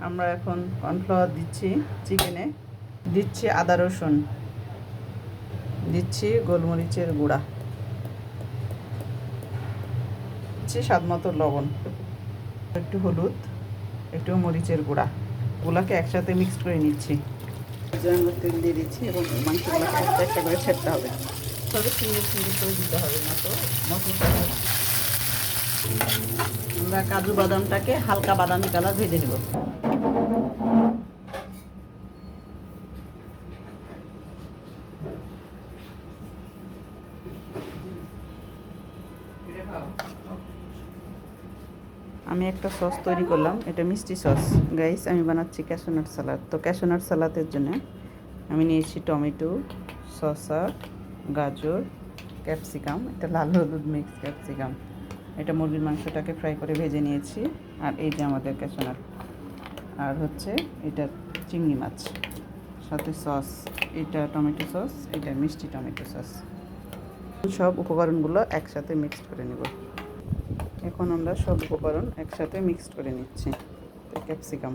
আমরা এখন কর্নফ্লাওয়ার দিচ্ছি চিকেনে, দিচ্ছি আদা রসুন, দিচ্ছি গোলমরিচের গুঁড়া, দিচ্ছি স্বাদ মতো লবণ, একটু হলুদ, একটু মরিচের গুঁড়া, গুলাকে একসাথে মিক্সড করে নিচ্ছি। তেল দিয়ে দিচ্ছি এবং মাংসগুলোকে একটা একটা করে ছেড়তে হবে, তবে চিংড়ি চিংড়ি করে দিতে হবে না তো মশলাটা। আমরা কাজু বাদামটাকে হালকা বাদামি কালার ভেজে নেব। আমি একটা সস তৈরি করলাম, এটা মিষ্টি সস। গাইস, আমি বানাচ্ছি ক্যাশনাট সালাদ। তো ক্যাশনাট সালাদের জন্য আমি নিয়েছি টমেটো, শসা, গাজর, ক্যাপসিকাম, এটা লাল হলুদ মিক্স ক্যাপসিকাম। এটা মুরগির মাংসটাকে ফ্রাই করে ভেজে নিয়েছি। আর এই যে আমাদের ক্যাশনাট, আর হচ্ছে এটা চিংড়ি মাছ, সাথে সস, এটা টমেটো সস, এটা মিষ্টি টমেটো সস। সব উপকরণগুলো একসাথে মিক্সড করে নেব। এখন আমরা সব উপকরণ একসাথে মিক্সড করে নিচ্ছি। ক্যাপসিকাম,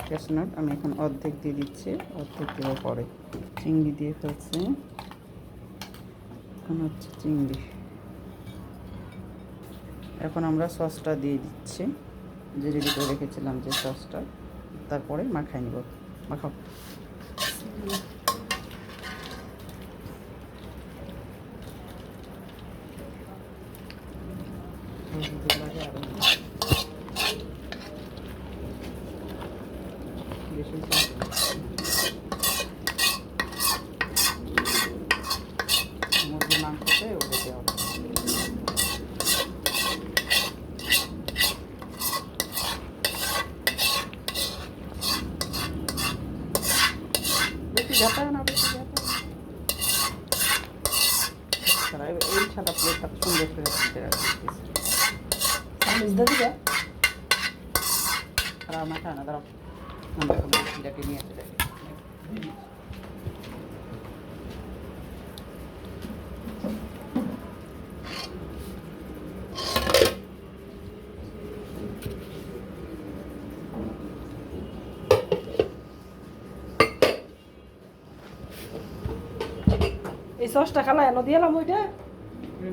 ক্যাশনাট আমি এখন অর্ধেক দিয়ে দিচ্ছি, অর্ধেক দেওয়ার পরে চিংড়ি দিয়ে ফেলছি। এখন হচ্ছে চিংড়ি। এখন আমরা সসটা দিয়ে দিচ্ছি, যে রেডি করে রেখেছিলাম যে সসটা, তারপরে মাখাই নেব। মাখাও। মুরগির মাংসতে ওটা দেওয়া হবে। বেশি ঝাঁপায় না, বেশি ঝাঁপায় না। এই ছাড়া প্লেটটা সুন্দর করে দিতে রাখছি। খারাপ মাখা না, দাঁড়াও আমরা নিয়ে আসতে দেখি। এই সসটা খালা এনে দিলাম ওইটা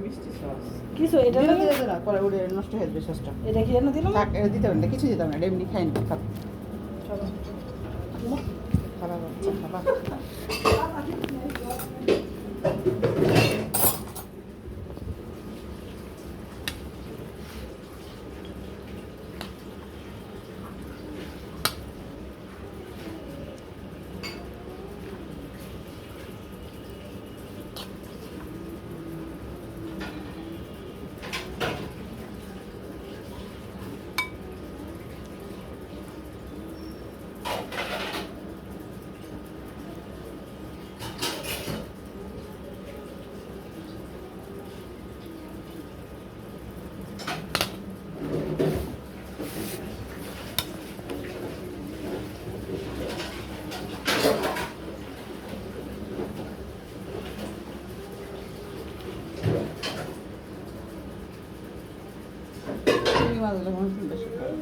মিষ্টি সস কিছু এটা দিয়ে না, পরে ওটা নষ্ট হয়ে যাবে সসটা। এটা কি এনে দিলাম? থাক, এটা দিতে হবে না, কিছু দিতে হবে না, এমনি খাই না। খারাপ বাচ্চা, খারাপ। মাছ যখন বেশি খাই।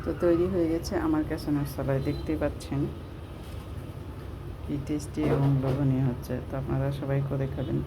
তো তৈরি হয়ে গেছে আমার ক্যাশনাট সালাদ, দেখতেই পাচ্ছেন কি টেস্টি এবং লোভনীয় হচ্ছে। তো আপনারা সবাই করে খাবেন।